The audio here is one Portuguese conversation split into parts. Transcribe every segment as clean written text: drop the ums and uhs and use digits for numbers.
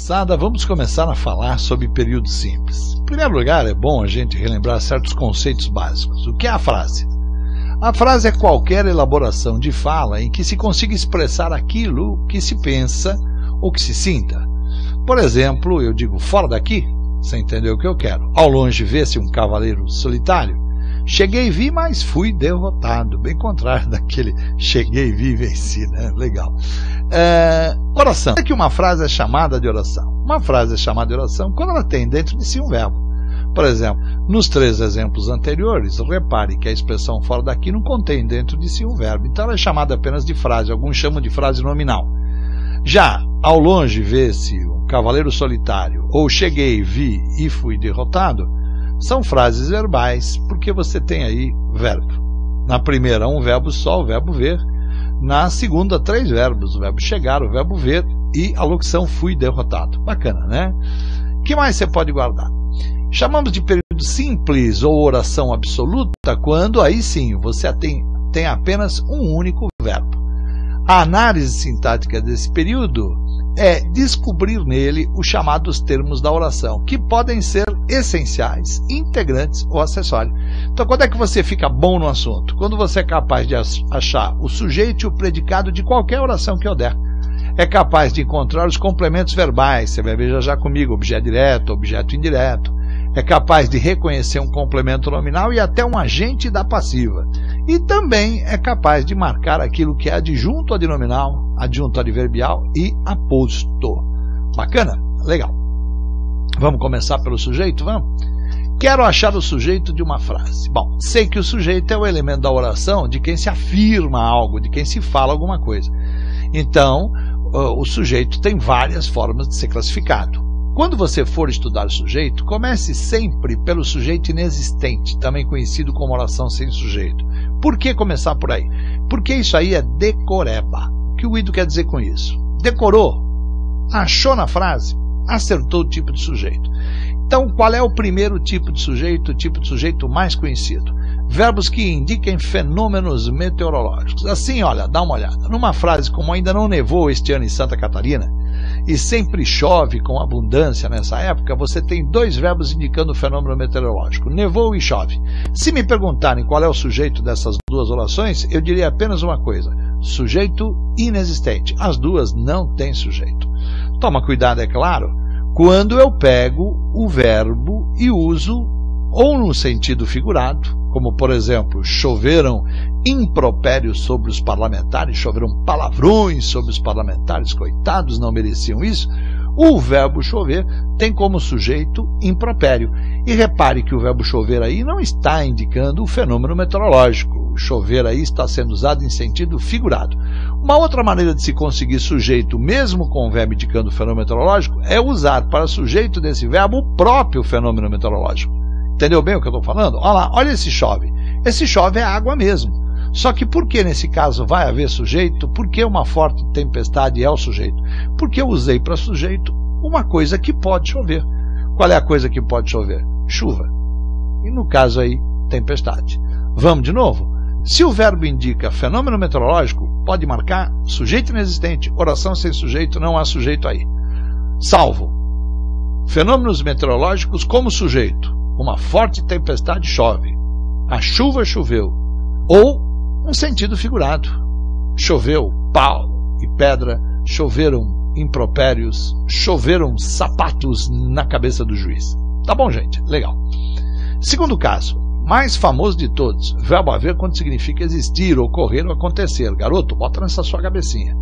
moçada, vamos começar a falar sobre período simples. Em primeiro lugar, é bom a gente relembrar certos conceitos básicos. O que é a frase? A frase é qualquer elaboração de fala em que se consiga expressar aquilo que se pensa ou que se sinta. Por exemplo, eu digo fora daqui, você entendeu o que eu quero. Ao longe vê-se um cavaleiro solitário. Cheguei e vi, mas fui derrotado. Bem contrário daquele cheguei, vi e venci, né? Legal. Oração. É que uma frase é chamada de oração. Uma frase é chamada de oração quando ela tem dentro de si um verbo. Por exemplo, nos 3 exemplos anteriores, repare que a expressão fora daqui não contém dentro de si um verbo. Então ela é chamada apenas de frase. Alguns chamam de frase nominal. Já, ao longe vê-se um cavaleiro solitário, ou cheguei, vi e fui derrotado, são frases verbais, porque você tem aí verbo. Na primeira, um verbo só, o verbo ver. Na segunda, 3 verbos, o verbo chegar, o verbo ver e a locução fui derrotado. Bacana, né? O que mais você pode guardar? Chamamos de período simples ou oração absoluta quando, aí sim, você tem apenas um único verbo. A análise sintática desse período é descobrir nele os chamados termos da oração, que podem ser essenciais, integrantes ou acessórios. Então, quando é que você fica bom no assunto? Quando você é capaz de achar o sujeito e o predicado de qualquer oração que eu der. É capaz de encontrar os complementos verbais, você vai ver já comigo, objeto direto, objeto indireto. É capaz de reconhecer um complemento nominal e até um agente da passiva. E também é capaz de marcar aquilo que é adjunto adnominal, adjunto adverbial e aposto. Bacana? Legal. Vamos começar pelo sujeito? Vamos? Quero achar o sujeito de uma frase. Bom, sei que o sujeito é o elemento da oração de quem se afirma algo, de quem se fala alguma coisa. Então, o sujeito tem várias formas de ser classificado. Quando você for estudar o sujeito, comece sempre pelo sujeito inexistente, também conhecido como oração sem sujeito. Por que começar por aí? Porque isso aí é decoreba. O que o Guido quer dizer com isso? Decorou, achou na frase, acertou o tipo de sujeito. Então, qual é o primeiro tipo de sujeito, o tipo de sujeito mais conhecido? Verbos que indiquem fenômenos meteorológicos. Assim, olha, dá uma olhada. Numa frase como ainda não nevou este ano em Santa Catarina, e sempre chove com abundância nessa época, você tem 2 verbos indicando o fenômeno meteorológico, nevou e chove. Se me perguntarem qual é o sujeito dessas 2 orações, eu diria apenas uma coisa, sujeito inexistente. As 2 não têm sujeito. Toma cuidado, é claro, quando eu pego o verbo e uso ou no sentido figurado, como por exemplo, choveram impropérios sobre os parlamentares, choveram palavrões sobre os parlamentares, coitados, não mereciam isso. O verbo chover tem como sujeito impropério. E repare que o verbo chover aí não está indicando o fenômeno meteorológico. O chover aí está sendo usado em sentido figurado. Uma outra maneira de se conseguir sujeito, mesmo com o verbo indicando o fenômeno meteorológico, é usar para sujeito desse verbo o próprio fenômeno meteorológico. Entendeu bem o que eu estou falando? Olha lá, olha esse chove. Esse chove é água mesmo. Só que por que nesse caso vai haver sujeito? Por que uma forte tempestade é o sujeito? Porque eu usei para sujeito uma coisa que pode chover. Qual é a coisa que pode chover? Chuva. E no caso aí, tempestade. Vamos de novo? Se o verbo indica fenômeno meteorológico, pode marcar sujeito inexistente, oração sem sujeito, não há sujeito aí. Salvo. Fenômenos meteorológicos como sujeito. Uma forte tempestade chove. A chuva choveu. Ou um sentido figurado. Choveu pau e pedra, choveram impropérios, choveram sapatos na cabeça do juiz. Tá bom, gente? Legal. Segundo caso, mais famoso de todos, verbo haver quando significa existir, ocorrer ou acontecer. Garoto, bota nessa sua cabecinha.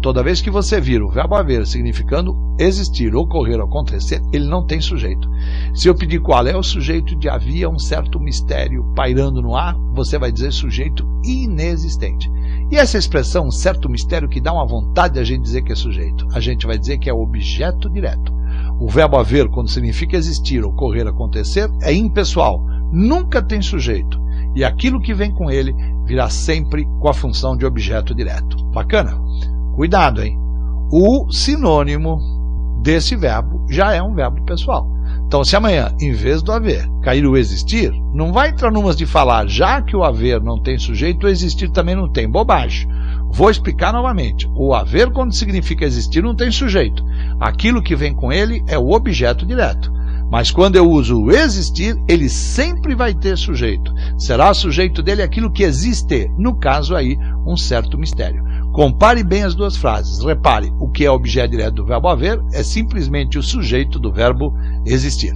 Toda vez que você vir o verbo haver significando existir, ocorrer ou acontecer, ele não tem sujeito. Se eu pedir qual é o sujeito de havia um certo mistério pairando no ar, você vai dizer sujeito inexistente. E essa expressão, um certo mistério, que dá uma vontade de a gente dizer que é sujeito. A gente vai dizer que é objeto direto. O verbo haver, quando significa existir, ocorrer, acontecer, é impessoal. Nunca tem sujeito. E aquilo que vem com ele virá sempre com a função de objeto direto. Bacana? Cuidado, hein? O sinônimo desse verbo já é um verbo pessoal. Então, se amanhã, em vez do haver, cair o existir, não vai entrar numas de falar, já que o haver não tem sujeito, o existir também não tem. Bobagem. Vou explicar novamente. O haver, quando significa existir, não tem sujeito. Aquilo que vem com ele é o objeto direto. Mas quando eu uso o existir, ele sempre vai ter sujeito. Será sujeito dele aquilo que existe. No caso aí, um certo mistério. Compare bem as duas frases. Repare, o que é objeto direto do verbo haver é simplesmente o sujeito do verbo existir.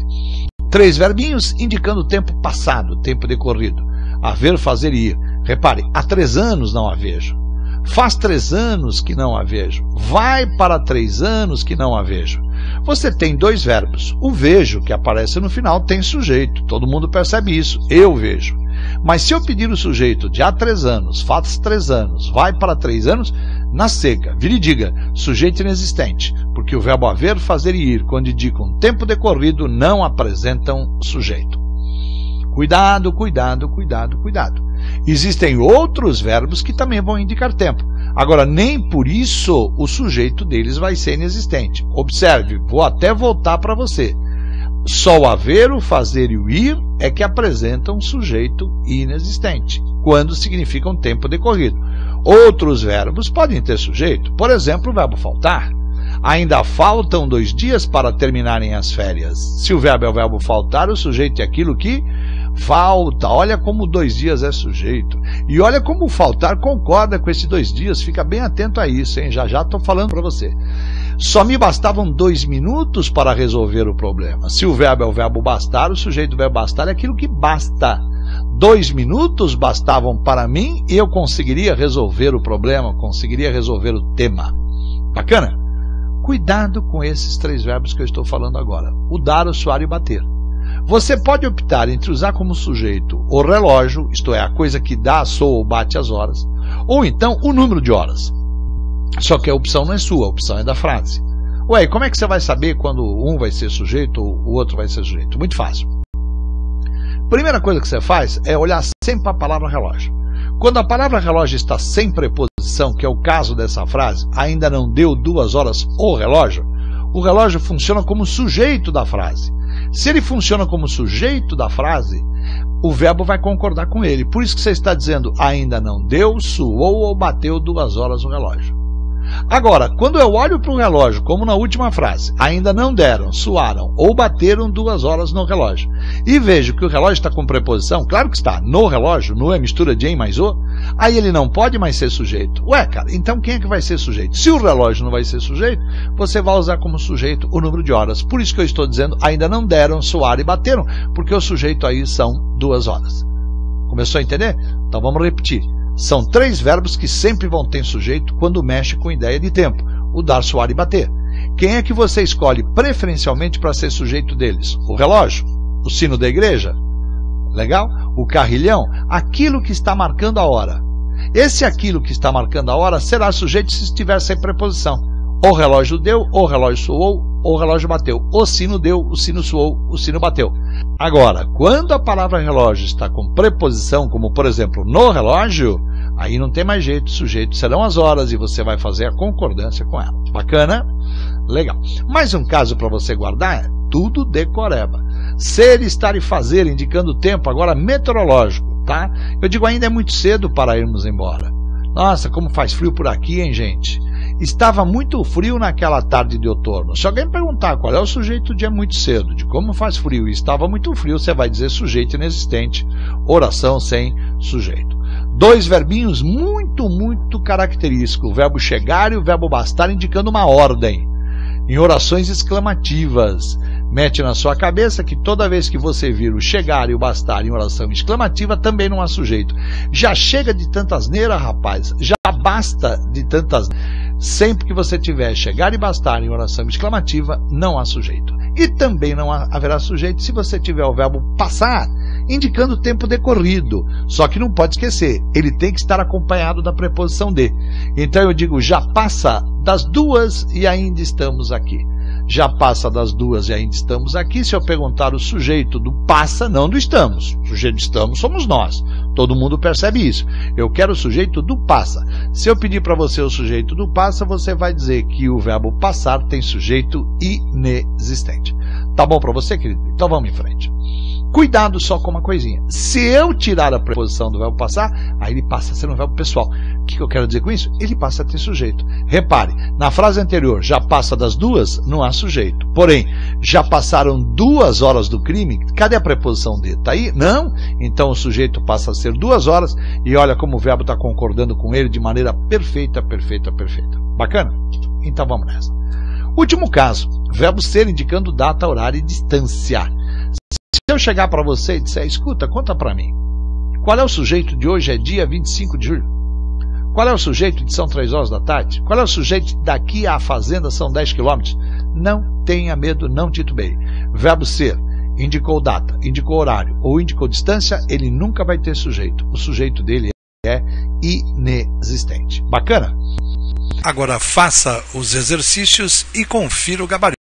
3 verbinhos indicando o tempo passado, tempo decorrido. Haver, fazer e ir. Repare, há 3 anos não a vejo. Faz 3 anos que não a vejo. Vai para 3 anos que não a vejo. Você tem 2 verbos. O vejo, que aparece no final, tem sujeito. Todo mundo percebe isso. Eu vejo. Mas se eu pedir o sujeito de há 3 anos, faz 3 anos, vai para 3 anos, na seca, vira e diga, sujeito inexistente, porque o verbo haver, fazer e ir, quando indicam tempo decorrido, não apresentam sujeito. Cuidado, cuidado, cuidado, cuidado. Existem outros verbos que também vão indicar tempo. Agora, nem por isso o sujeito deles vai ser inexistente. Observe, vou até voltar para você. Só o haver, o fazer e o ir é que apresentam sujeito inexistente, quando significam tempo decorrido. Outros verbos podem ter sujeito, por exemplo, o verbo faltar. Ainda faltam 2 dias para terminarem as férias. Se o verbo é o verbo faltar, o sujeito é aquilo que falta. Olha como 2 dias é sujeito. E olha como o faltar concorda com esses 2 dias. Fica bem atento a isso, hein? Já estou falando para você. Só me bastavam 2 minutos para resolver o problema. Se o verbo é o verbo bastar, o sujeito do verbo bastar é aquilo que basta. 2 minutos bastavam para mim e eu conseguiria resolver o problema, conseguiria resolver o tema. Bacana? Cuidado com esses 3 verbos que eu estou falando agora. O dar, o suar e o bater. Você pode optar entre usar como sujeito o relógio, isto é, a coisa que dá, soa ou bate as horas, ou então o número de horas. Só que a opção não é sua, a opção é da frase. Ué, e como é que você vai saber quando um vai ser sujeito ou o outro vai ser sujeito? Muito fácil. Primeira coisa que você faz é olhar sempre a palavra relógio. Quando a palavra relógio está sem preposição, que é o caso dessa frase, ainda não deu 2 horas o relógio funciona como sujeito da frase. Se ele funciona como sujeito da frase, o verbo vai concordar com ele. Por isso que você está dizendo, ainda não deu, suou ou bateu 2 horas o relógio. Agora, quando eu olho para o relógio, como na última frase, ainda não deram, suaram ou bateram 2 horas no relógio, e vejo que o relógio está com preposição, claro que está, no relógio, no é mistura de em mais o, aí ele não pode mais ser sujeito. Ué, cara, então quem é que vai ser sujeito? Se o relógio não vai ser sujeito, você vai usar como sujeito o número de horas. Por isso que eu estou dizendo, ainda não deram, suaram e bateram, porque o sujeito aí são 2 horas. Começou a entender? Então vamos repetir. São 3 verbos que sempre vão ter sujeito quando mexe com ideia de tempo. O dar, suar e bater. Quem é que você escolhe preferencialmente para ser sujeito deles? O relógio? O sino da igreja? Legal? O carrilhão? Aquilo que está marcando a hora. Esse aquilo que está marcando a hora será sujeito se estiver sem preposição. O relógio deu, o relógio soou, o relógio bateu. O sino deu, o sino soou, o sino bateu. Agora, quando a palavra relógio está com preposição, como por exemplo no relógio, aí não tem mais jeito, sujeito serão as horas e você vai fazer a concordância com ela. Bacana? Legal. Mais um caso para você guardar é tudo decoreba. Ser, estar e fazer, indicando o tempo, agora meteorológico, tá? Eu digo, ainda é muito cedo para irmos embora. Nossa, como faz frio por aqui, hein, gente? Estava muito frio naquela tarde de outono. Se alguém perguntar qual é o sujeito de é muito cedo, de como faz frio e estava muito frio, você vai dizer sujeito inexistente, oração sem sujeito. 2 verbinhos muito característicos, o verbo chegar e o verbo bastar, indicando uma ordem. Em orações exclamativas, mete na sua cabeça que toda vez que você vir o chegar e o bastar em oração exclamativa, também não há sujeito. Já chega de tanta asneira, rapaz, já basta de tantas. Sempre que você tiver chegar e bastar em oração exclamativa, não há sujeito. E também não haverá sujeito se você tiver o verbo passar, indicando o tempo decorrido. Só que não pode esquecer, ele tem que estar acompanhado da preposição de. Então eu digo, já passa das 2 e ainda estamos aqui. Já passa das 2 e ainda estamos aqui. Se eu perguntar o sujeito do passa, não do estamos. O sujeito do estamos somos nós. Todo mundo percebe isso. Eu quero o sujeito do passa. Se eu pedir para você o sujeito do passa, você vai dizer que o verbo passar tem sujeito inexistente. Tá bom para você, querido? Então vamos em frente. Cuidado só com uma coisinha. Se eu tirar a preposição do verbo passar, aí ele passa a ser um verbo pessoal. O que eu quero dizer com isso? Ele passa a ter sujeito. Repare, na frase anterior, já passa das 2, não há sujeito. Porém, já passaram 2 horas do crime, cadê a preposição de? Está aí? Não. Então o sujeito passa a ser 2 horas e olha como o verbo está concordando com ele de maneira perfeita, perfeita, perfeita. Bacana? Então vamos nessa. Último caso, verbo ser indicando data, horário e distância. Se eu chegar para você e disser, escuta, conta para mim, qual é o sujeito de hoje? É dia 25 de julho. Qual é o sujeito de são 3 horas da tarde? Qual é o sujeito de daqui à fazenda são 10 quilômetros? Não tenha medo, não titubeie. Verbo ser, indicou data, indicou horário ou indicou distância, ele nunca vai ter sujeito. O sujeito dele é inexistente. Bacana? Agora faça os exercícios e confira o gabarito.